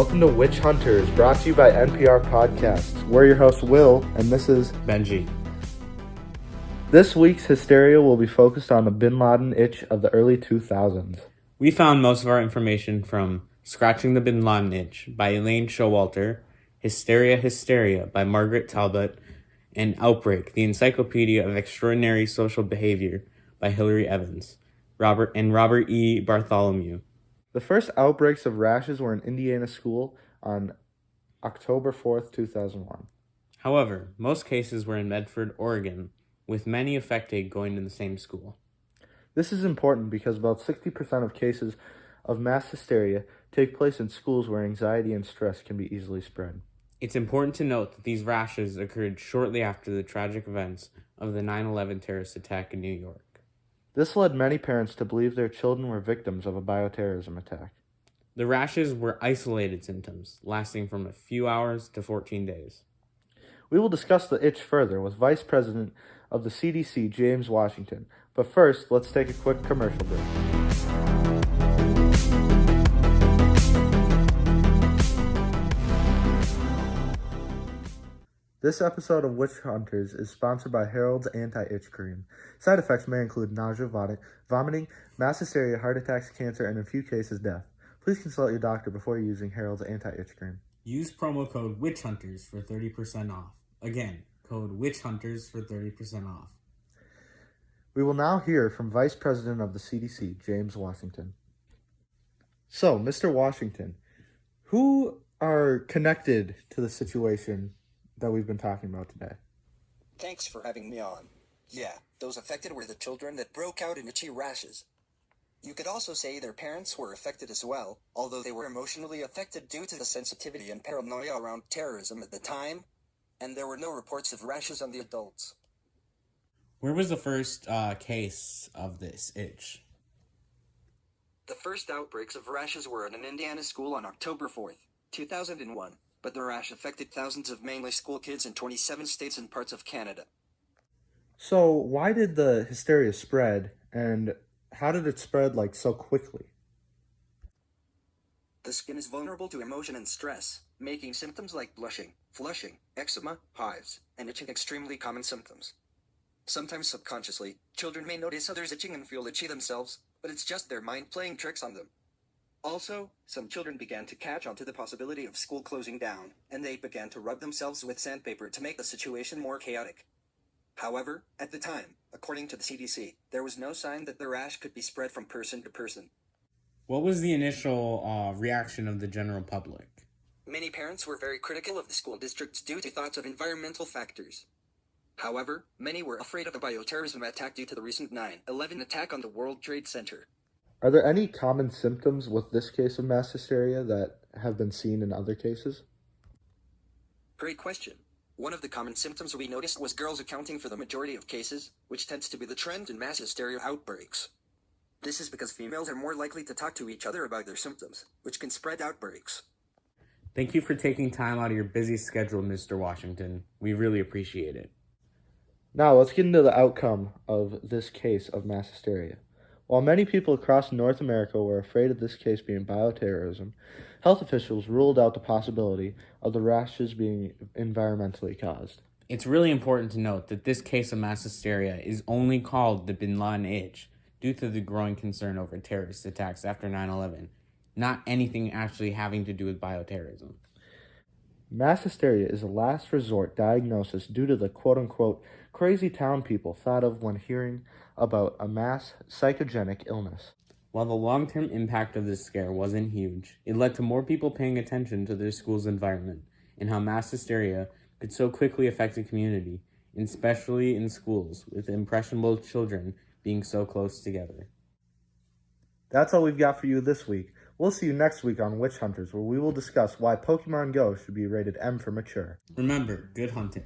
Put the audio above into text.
Welcome to Witch Hunters, brought to you by NPR Podcasts. We're your hosts, Will, and this is Benji. This week's Hysteria will be focused on the Bin Laden itch of the early 2000s. We found most of our information from Scratching the Bin Laden Itch by Elaine Showalter, Hysteria by Margaret Talbot, and Outbreak, the Encyclopedia of Extraordinary Social Behavior by Hilary Evans, Robert E. Bartholomew. The first outbreaks of rashes were in Indiana school on October 4th, 2001. However, most cases were in Medford, Oregon, with many affected going to the same school. This is important because about 60% of cases of mass hysteria take place in schools where anxiety and stress can be easily spread. It's important to note that these rashes occurred shortly after the tragic events of the 9/11 terrorist attack in New York. This led many parents to believe their children were victims of a bioterrorism attack. The rashes were isolated symptoms, lasting from a few hours to 14 days. We will discuss the itch further with Vice President of the CDC, James Washington. But first, let's take a quick commercial break. This episode of Witch Hunters is sponsored by Harold's Anti-Itch Cream. Side effects may include nausea, vomiting, mass hysteria, heart attacks, cancer, and in a few cases, death. Please consult your doctor before using Harold's Anti-Itch Cream. Use promo code WitchHunters for 30% off. Again, code WitchHunters for 30% off. We will now hear from Vice President of the CDC, James Washington. So, Mr. Washington, who are connected to the situation that we've been talking about today? Thanks for having me on. Yeah, those affected were the children that broke out in itchy rashes. You could also say their parents were affected as well, although they were emotionally affected due to the sensitivity and paranoia around terrorism at the time, and there were no reports of rashes on the adults. Where was the first case of this itch? The first outbreaks of rashes were at an Indiana school on October 4th, 2001. But the rash affected thousands of mainly school kids in 27 states and parts of Canada. So why did the hysteria spread, and how did it spread so quickly? The skin is vulnerable to emotion and stress, making symptoms like blushing, flushing, eczema, hives, and itching extremely common symptoms. Sometimes subconsciously, children may notice others itching and feel itchy themselves, but it's just their mind playing tricks on them. Also, some children began to catch on to the possibility of school closing down, and they began to rub themselves with sandpaper to make the situation more chaotic. However, at the time, according to the CDC, there was no sign that the rash could be spread from person to person. What was the initial reaction of the general public? Many parents were very critical of the school districts due to thoughts of environmental factors. However, many were afraid of a bioterrorism attack due to the recent 9/11 attack on the World Trade Center. Are there any common symptoms with this case of mass hysteria that have been seen in other cases? Great question. One of the common symptoms we noticed was girls accounting for the majority of cases, which tends to be the trend in mass hysteria outbreaks. This is because females are more likely to talk to each other about their symptoms, which can spread outbreaks. Thank you for taking time out of your busy schedule, Mr. Washington. We really appreciate it. Now let's get into the outcome of this case of mass hysteria. While many people across North America were afraid of this case being bioterrorism, health officials ruled out the possibility of the rashes being environmentally caused. It's really important to note that this case of mass hysteria is only called the Bin Laden itch due to the growing concern over terrorist attacks after 9/11, not anything actually having to do with bioterrorism. Mass hysteria is a last resort diagnosis due to the quote-unquote crazy town people thought of when hearing about a mass psychogenic illness. While the long-term impact of this scare wasn't huge, it led to more people paying attention to their school's environment and how mass hysteria could so quickly affect a community, especially in schools with impressionable children being so close together. That's all we've got for you this week. We'll see you next week on Witch Hunters, where we will discuss why Pokemon Go should be rated M for mature. Remember, good hunting.